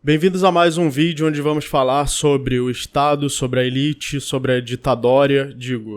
Bem-vindos a mais um vídeo onde vamos falar sobre o Estado, sobre a elite, sobre a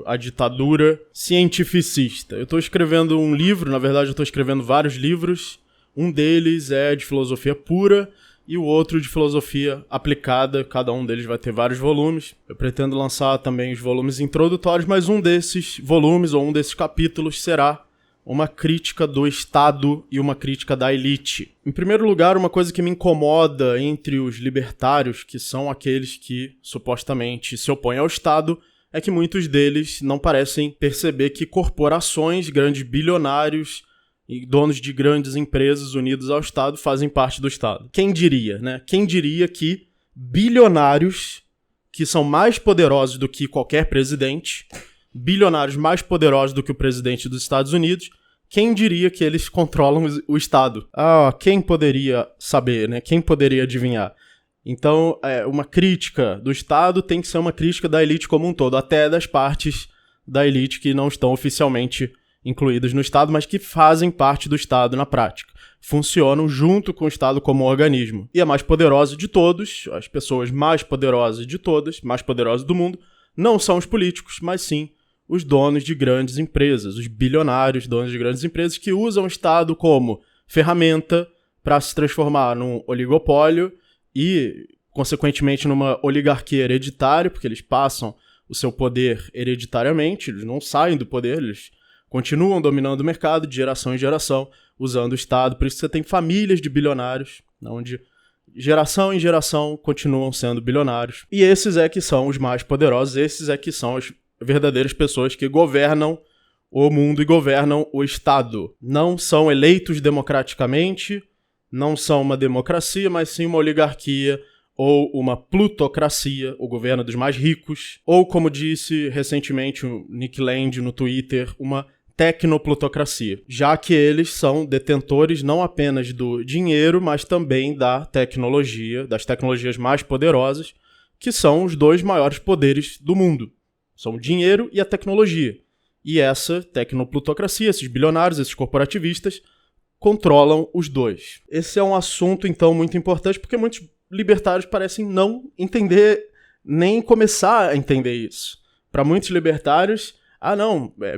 a ditadura cientificista. Eu estou escrevendo um livro, na verdade eu estou escrevendo vários livros. Um deles é de filosofia pura e o outro de filosofia aplicada. Cada um deles vai ter vários volumes. Eu pretendo lançar também os volumes introdutórios, mas um desses volumes ou um desses capítulos será uma crítica do Estado e uma crítica da elite. Em primeiro lugar, uma coisa que me incomoda entre os libertários, que são aqueles que supostamente se opõem ao Estado, é que muitos deles não parecem perceber que corporações, grandes bilionários e donos de grandes empresas unidos ao Estado fazem parte do Estado. Quem diria, né? Quem diria que bilionários, que são mais poderosos do que qualquer presidente, bilionários mais poderosos do que o presidente dos Estados Unidos, quem diria que eles controlam o Estado? Quem poderia saber, né? Quem poderia adivinhar? Então, uma crítica do Estado tem que ser uma crítica da elite como um todo, até das partes da elite que não estão oficialmente incluídas no Estado, mas que fazem parte do Estado na prática. Funcionam junto com o Estado como organismo. E a mais poderosa de todos, as pessoas mais poderosas de todas, mais poderosas do mundo, não são os políticos, mas sim os donos de grandes empresas, os bilionários donos de grandes empresas que usam o Estado como ferramenta para se transformar num oligopólio e, consequentemente, numa oligarquia hereditária, porque eles passam o seu poder hereditariamente, eles não saem do poder, eles continuam dominando o mercado de geração em geração, usando o Estado. Por isso você tem famílias de bilionários, onde geração em geração continuam sendo bilionários. E esses é que são os mais poderosos, esses é que são as verdadeiras pessoas que governam o mundo e governam o Estado. Não são eleitos democraticamente, não são uma democracia, mas sim uma oligarquia ou uma plutocracia, o governo dos mais ricos, ou, como disse recentemente o Nick Land no Twitter, uma tecnoplutocracia, já que eles são detentores não apenas do dinheiro, mas também da tecnologia, das tecnologias mais poderosas, que são os dois maiores poderes do mundo. São o dinheiro e a tecnologia. E essa tecnoplutocracia, esses bilionários, esses corporativistas, controlam os dois. Esse é um assunto, então, muito importante, porque muitos libertários parecem não entender, nem começar a entender isso. Para muitos libertários,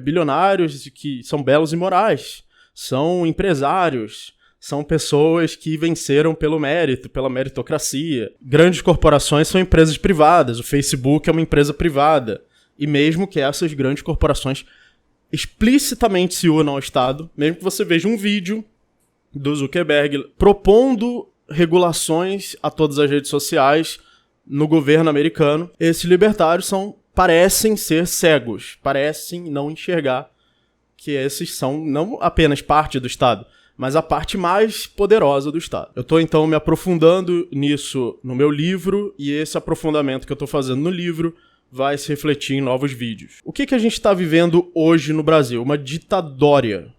bilionários que são belos e morais, são empresários, são pessoas que venceram pelo mérito, pela meritocracia. Grandes corporações são empresas privadas, o Facebook é uma empresa privada. E mesmo que essas grandes corporações explicitamente se unam ao Estado, mesmo que você veja um vídeo do Zuckerberg propondo regulações a todas as redes sociais no governo americano, esses libertários parecem ser cegos, parecem não enxergar que esses são não apenas parte do Estado, mas a parte mais poderosa do Estado. Eu estou, então, me aprofundando nisso no meu livro, e esse aprofundamento que eu estou fazendo no livro vai se refletir em novos vídeos. O que a gente está vivendo hoje no Brasil? Uma ditadura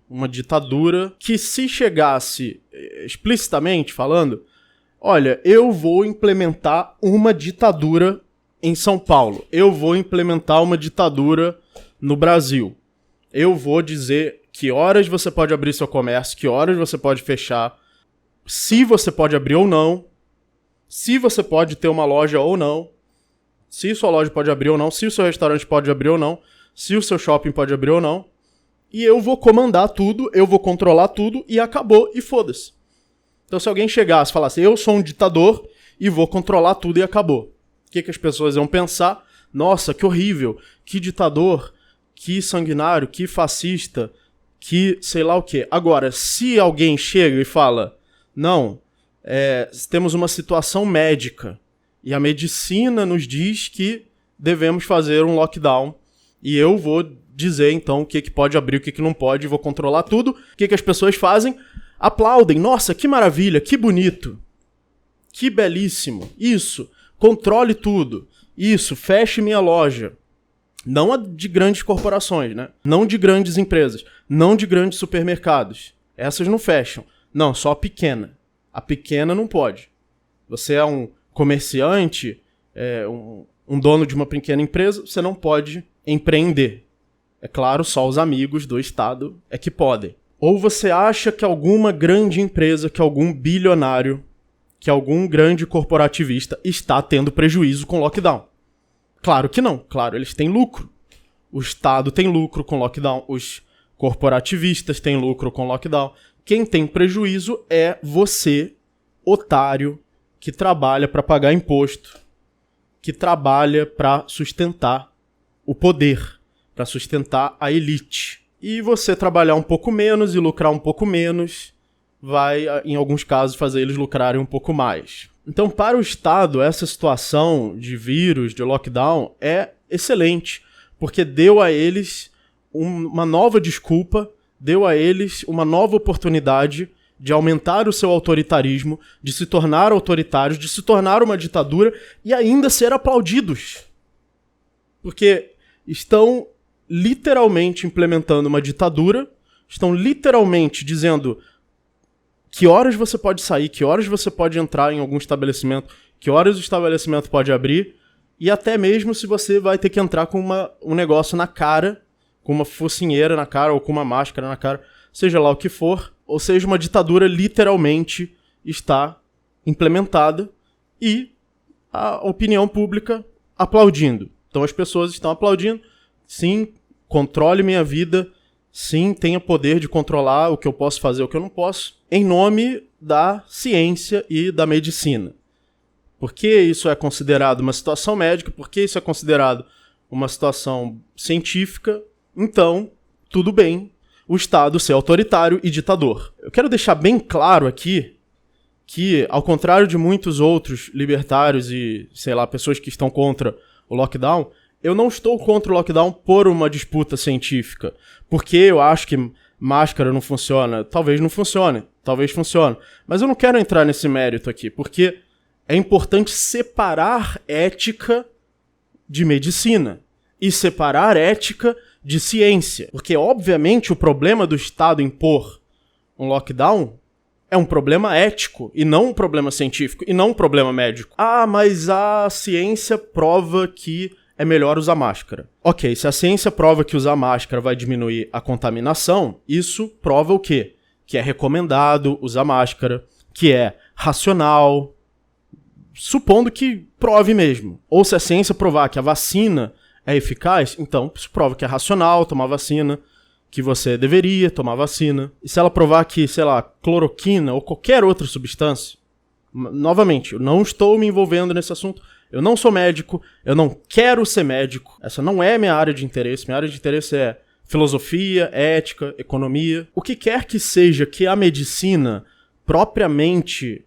que, se chegasse explicitamente falando, olha, eu vou implementar uma ditadura em São Paulo, eu vou implementar uma ditadura no Brasil, eu vou dizer que horas você pode abrir seu comércio, que horas você pode fechar, se você pode abrir ou não, se você pode ter uma loja ou não, se sua loja pode abrir ou não, se o seu restaurante pode abrir ou não, se o seu shopping pode abrir ou não. E eu vou comandar tudo, eu vou controlar tudo e acabou e foda-se. Então se alguém chegasse e falasse, eu sou um ditador e vou controlar tudo e acabou. O que as pessoas iam pensar? Nossa, que horrível, que ditador, que sanguinário, que fascista, que sei lá o quê. Agora, se alguém chega e fala, não, temos uma situação médica, e a medicina nos diz que devemos fazer um lockdown. E eu vou dizer, então, o que pode abrir, o que não pode, vou controlar tudo. O que as pessoas fazem? Aplaudem. Nossa, que maravilha, que bonito. Que belíssimo. Isso, controle tudo. Isso, feche minha loja. Não a de grandes corporações, né? Não de grandes empresas. Não de grandes supermercados. Essas não fecham. Não, só a pequena. A pequena não pode. Você é um comerciante, um dono de uma pequena empresa, você não pode empreender. É claro, só os amigos do Estado é que podem. Ou você acha que alguma grande empresa, que algum bilionário que algum grande corporativista está tendo prejuízo com lockdown. Claro que não. Claro, eles têm lucro. O Estado tem lucro com lockdown. Os corporativistas têm lucro com lockdown. Quem tem prejuízo é você, otário, que trabalha para pagar imposto, que trabalha para sustentar o poder, para sustentar a elite. E você trabalhar um pouco menos e lucrar um pouco menos vai, em alguns casos, fazer eles lucrarem um pouco mais. Então, para o Estado, essa situação de vírus, de lockdown, é excelente, porque deu a eles uma nova desculpa, deu a eles uma nova oportunidade de aumentar o seu autoritarismo, de se tornar autoritários, de se tornar uma ditadura e ainda ser aplaudidos. Porque estão literalmente implementando uma ditadura, estão literalmente dizendo que horas você pode sair, que horas você pode entrar em algum estabelecimento, que horas o estabelecimento pode abrir, e até mesmo se você vai ter que entrar com um negócio na cara, com uma focinheira na cara ou com uma máscara na cara, seja lá o que for, ou seja, uma ditadura literalmente está implementada e a opinião pública aplaudindo. Então as pessoas estão aplaudindo, sim, controle minha vida, sim, tenha poder de controlar o que eu posso fazer, o que eu não posso, em nome da ciência e da medicina. Por que isso é considerado uma situação médica? Por que isso é considerado uma situação científica? Então, tudo bem o Estado ser autoritário e ditador. Eu quero deixar bem claro aqui que, ao contrário de muitos outros libertários e, sei lá, pessoas que estão contra o lockdown, eu não estou contra o lockdown por uma disputa científica. Porque eu acho que máscara não funciona. Talvez não funcione. Talvez funcione. Mas eu não quero entrar nesse mérito aqui, porque é importante separar ética de medicina e separar ética de ciência. Porque, obviamente, o problema do Estado impor um lockdown é um problema ético e não um problema científico e não um problema médico. Ah, mas a ciência prova que é melhor usar máscara. Ok, se a ciência prova que usar máscara vai diminuir a contaminação, isso prova o quê? Que é recomendado usar máscara, que é racional, supondo que prove mesmo. Ou se a ciência provar que a vacina é eficaz, então isso prova que é racional tomar vacina, que você deveria tomar vacina. E se ela provar que, sei lá, cloroquina ou qualquer outra substância, novamente, eu não estou me envolvendo nesse assunto, eu não sou médico, eu não quero ser médico, essa não é minha área de interesse, minha área de interesse é filosofia, ética, economia. O que quer que seja que a medicina propriamente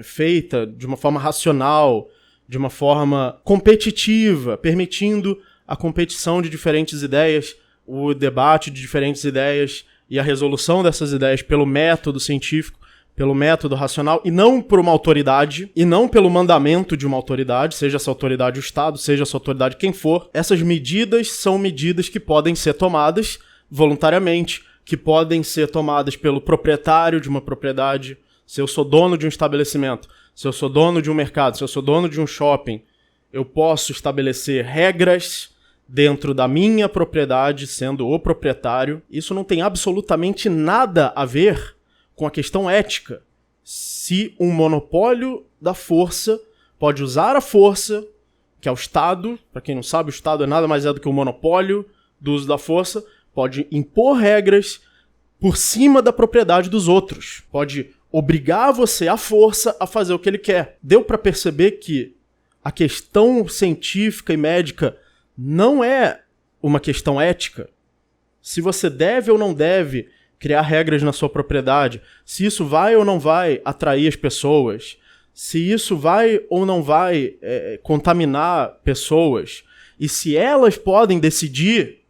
feita de uma forma racional, de uma forma competitiva, permitindo a competição de diferentes ideias, o debate de diferentes ideias e a resolução dessas ideias pelo método científico, pelo método racional, e não por uma autoridade, e não pelo mandamento de uma autoridade, seja essa autoridade o Estado, seja essa autoridade quem for. Essas medidas são medidas que podem ser tomadas voluntariamente, que podem ser tomadas pelo proprietário de uma propriedade. Se eu sou dono de um estabelecimento, se eu sou dono de um mercado, se eu sou dono de um shopping, eu posso estabelecer regras dentro da minha propriedade, sendo o proprietário. Isso não tem absolutamente nada a ver com a questão ética. Se um monopólio da força pode usar a força, que é o Estado, para quem não sabe, o Estado é nada mais do que um monopólio do uso da força, pode impor regras por cima da propriedade dos outros, pode obrigar você à força a fazer o que ele quer. Deu para perceber que a questão científica e médica não é uma questão ética? Se você deve ou não deve criar regras na sua propriedade, se isso vai ou não vai atrair as pessoas, se isso vai ou não vai contaminar pessoas, e se elas podem decidir,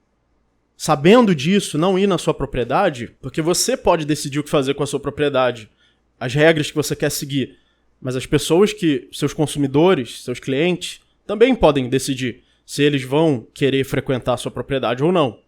sabendo disso, não ir na sua propriedade, porque você pode decidir o que fazer com a sua propriedade, as regras que você quer seguir, mas as pessoas seus consumidores, seus clientes, também podem decidir se eles vão querer frequentar a sua propriedade ou não.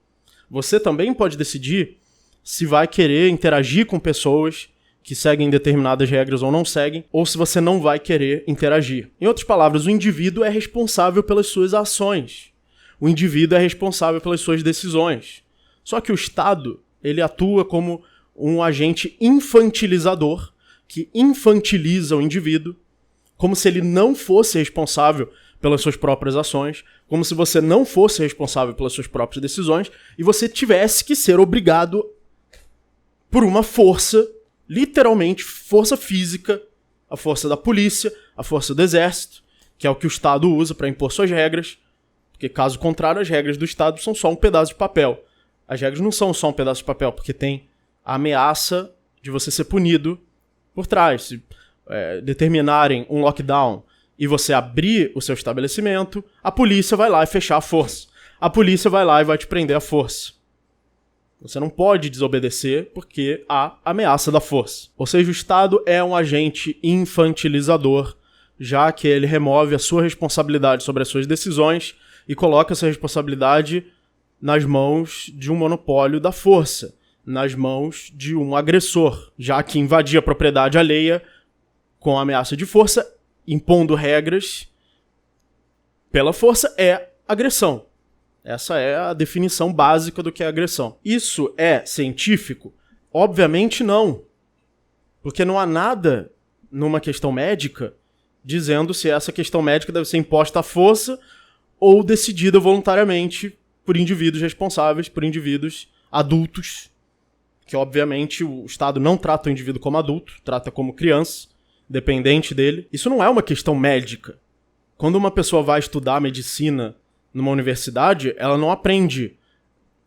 Você também pode decidir se vai querer interagir com pessoas que seguem determinadas regras ou não seguem, ou se você não vai querer interagir. Em outras palavras, o indivíduo é responsável pelas suas ações. O indivíduo é responsável pelas suas decisões. Só que o Estado, ele atua como um agente infantilizador que infantiliza o indivíduo, como se ele não fosse responsável pelas suas próprias ações, como se você não fosse responsável pelas suas próprias decisões, e você tivesse que ser obrigado por uma força, literalmente força física, a força da polícia, a força do exército, que é o que o Estado usa para impor suas regras, porque caso contrário as regras do Estado são só um pedaço de papel. As regras não são só um pedaço de papel, porque tem a ameaça de você ser punido por trás. Se determinarem um lockdown e você abrir o seu estabelecimento, a polícia vai lá e fechar a força. A polícia vai lá e vai te prender à força. Você não pode desobedecer porque há ameaça da força. Ou seja, o Estado é um agente infantilizador, já que ele remove a sua responsabilidade sobre as suas decisões e coloca essa responsabilidade nas mãos de um monopólio da força, nas mãos de um agressor, já que invadir a propriedade alheia com ameaça de força, impondo regras pela força, é agressão. Essa é a definição básica do que é agressão. Isso é científico? Obviamente não. Porque não há nada numa questão médica dizendo se essa questão médica deve ser imposta à força ou decidida voluntariamente por indivíduos responsáveis, por indivíduos adultos, que obviamente o Estado não trata o indivíduo como adulto, trata como criança, dependente dele. Isso não é uma questão médica. Quando uma pessoa vai estudar medicina numa universidade, ela não aprende.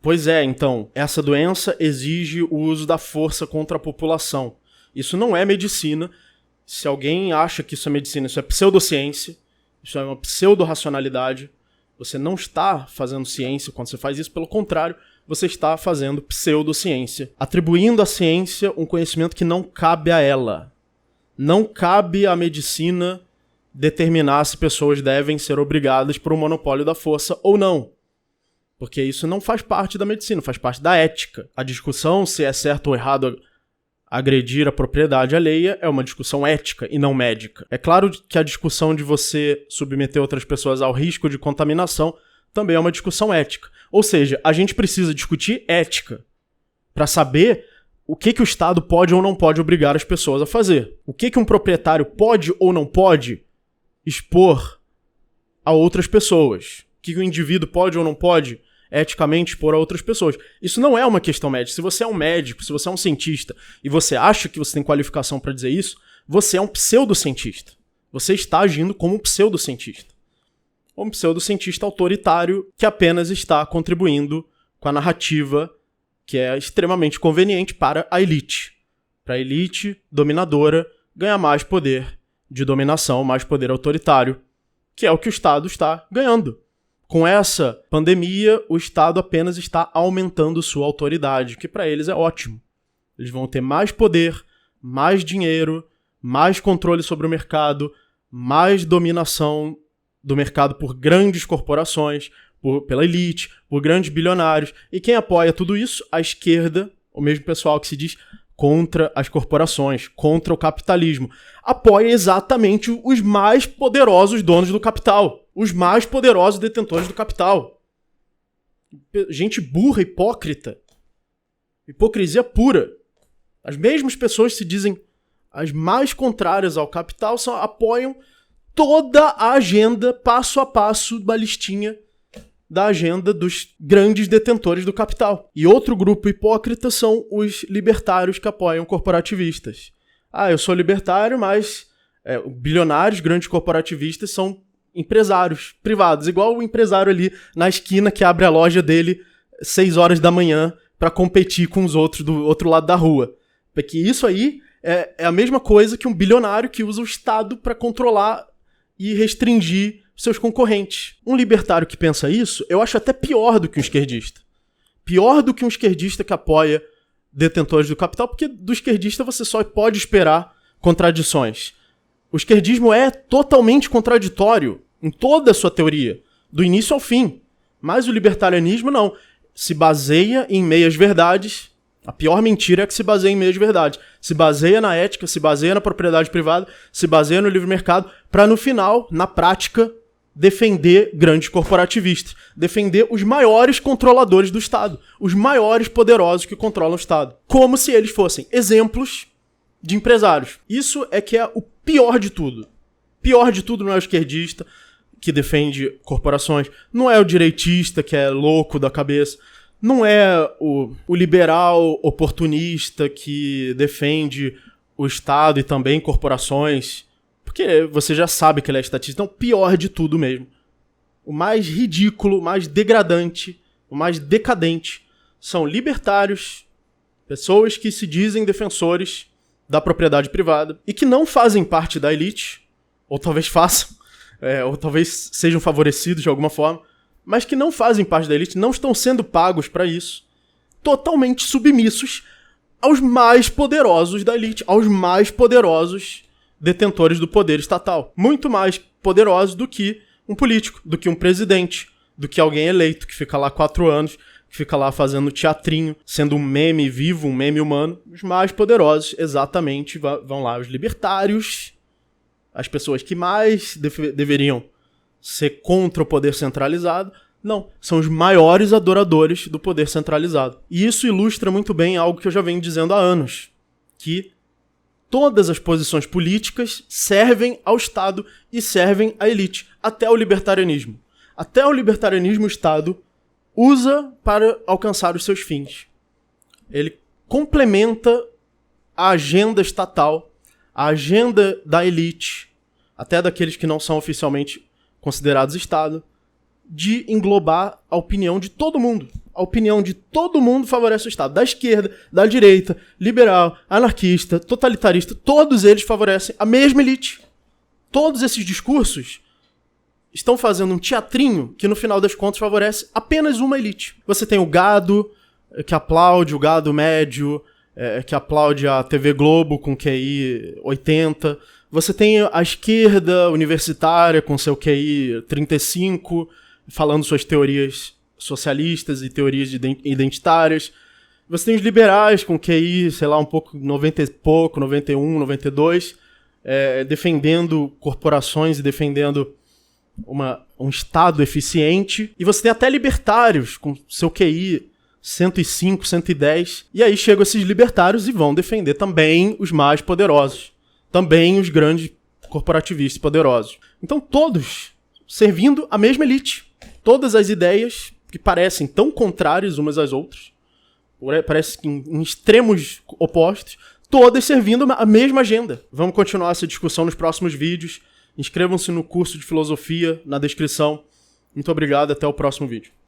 Pois é, então, essa doença exige o uso da força contra a população. Isso não é medicina. Se alguém acha que isso é medicina, isso é pseudociência, isso é uma pseudo-racionalidade. Você não está fazendo ciência quando você faz isso, pelo contrário, você está fazendo pseudociência, atribuindo à ciência um conhecimento que não cabe a ela. Não cabe à medicina determinar se pessoas devem ser obrigadas por um monopólio da força ou não. Porque isso não faz parte da medicina, faz parte da ética. A discussão se é certo ou errado agredir a propriedade alheia é uma discussão ética e não médica. É claro que a discussão de você submeter outras pessoas ao risco de contaminação também é uma discussão ética. Ou seja, a gente precisa discutir ética para saber o que o Estado pode ou não pode obrigar as pessoas a fazer. O que um proprietário pode ou não pode expor a outras pessoas. O que o indivíduo pode ou não pode eticamente expor a outras pessoas. Isso não é uma questão médica. Se você é um médico, se você é um cientista e você acha que você tem qualificação para dizer isso, você é um pseudocientista. Você está agindo como um pseudocientista. Um pseudocientista autoritário que apenas está contribuindo com a narrativa que é extremamente conveniente para a elite. Para a elite dominadora ganhar mais poder de dominação, mais poder autoritário, que é o que o Estado está ganhando. Com essa pandemia, o Estado apenas está aumentando sua autoridade, que para eles é ótimo. Eles vão ter mais poder, mais dinheiro, mais controle sobre o mercado, mais dominação do mercado por grandes corporações, pela elite, por grandes bilionários. E quem apoia tudo isso? A esquerda, o mesmo pessoal que se diz contra as corporações, contra o capitalismo, apoia exatamente os mais poderosos donos do capital, os mais poderosos detentores do capital. Gente burra, hipócrita, hipocrisia pura. As mesmas pessoas que se dizem as mais contrárias ao capital apoiam toda a agenda, passo a passo, da listinha da agenda dos grandes detentores do capital. E outro grupo hipócrita são os libertários que apoiam corporativistas. Eu sou libertário, mas bilionários, grandes corporativistas são empresários privados, igual o empresário ali na esquina que abre a loja dele 6 horas da manhã para competir com os outros do outro lado da rua. Porque isso aí é a mesma coisa que um bilionário que usa o Estado para controlar e restringir seus concorrentes. Um libertário que pensa isso, eu acho até pior do que um esquerdista. Pior do que um esquerdista que apoia detentores do capital, porque do esquerdista você só pode esperar contradições. O esquerdismo é totalmente contraditório em toda a sua teoria, do início ao fim. Mas o libertarianismo não. Se baseia em meias-verdades. A pior mentira é que se baseia em meias-verdades. Se baseia na ética, se baseia na propriedade privada, se baseia no livre mercado, para no final, na prática, defender grandes corporativistas, defender os maiores controladores do Estado, os maiores poderosos que controlam o Estado, como se eles fossem exemplos de empresários. Isso é que é o pior de tudo. Pior de tudo não é o esquerdista que defende corporações, não é o direitista que é louco da cabeça, não é o liberal oportunista que defende o Estado e também corporações, porque você já sabe que ele é estatista. Então, pior de tudo mesmo. O mais ridículo, o mais degradante, o mais decadente são libertários, pessoas que se dizem defensores da propriedade privada e que não fazem parte da elite, ou talvez façam, ou talvez sejam favorecidos de alguma forma, mas que não fazem parte da elite, não estão sendo pagos para isso, totalmente submissos aos mais poderosos da elite, aos mais poderosos detentores do poder estatal. Muito mais poderosos do que um político, do que um presidente, do que alguém eleito que fica lá 4 anos, que fica lá fazendo teatrinho, sendo um meme vivo, um meme humano. Os mais poderosos, exatamente, vão lá os libertários, as pessoas que mais deveriam ser contra o poder centralizado. Não, são os maiores adoradores do poder centralizado. E isso ilustra muito bem algo que eu já venho dizendo há anos, que todas as posições políticas servem ao Estado e servem à elite, até o libertarianismo. Até o libertarianismo o Estado usa para alcançar os seus fins. Ele complementa a agenda estatal, a agenda da elite, até daqueles que não são oficialmente considerados Estado, de englobar a opinião de todo mundo. A opinião de todo mundo favorece o Estado. Da esquerda, da direita, liberal, anarquista, totalitarista, todos eles favorecem a mesma elite. Todos esses discursos estão fazendo um teatrinho que, no final das contas, favorece apenas uma elite. Você tem o gado, que aplaude, o gado médio, que aplaude a TV Globo com QI 80. Você tem a esquerda universitária com seu QI 35, falando suas teorias socialistas e teorias identitárias. Você tem os liberais com QI, sei lá, um pouco, 90 e pouco, 91, 92, defendendo corporações e defendendo um Estado eficiente. E você tem até libertários com seu QI 105, 110. E aí chegam esses libertários e vão defender também os mais poderosos. Também os grandes corporativistas poderosos. Então todos servindo a mesma elite. Todas as ideias que parecem tão contrárias umas às outras, parece que em extremos opostos, todas servindo a mesma agenda. Vamos continuar essa discussão nos próximos vídeos. Inscrevam-se no curso de filosofia na descrição. Muito obrigado, até o próximo vídeo.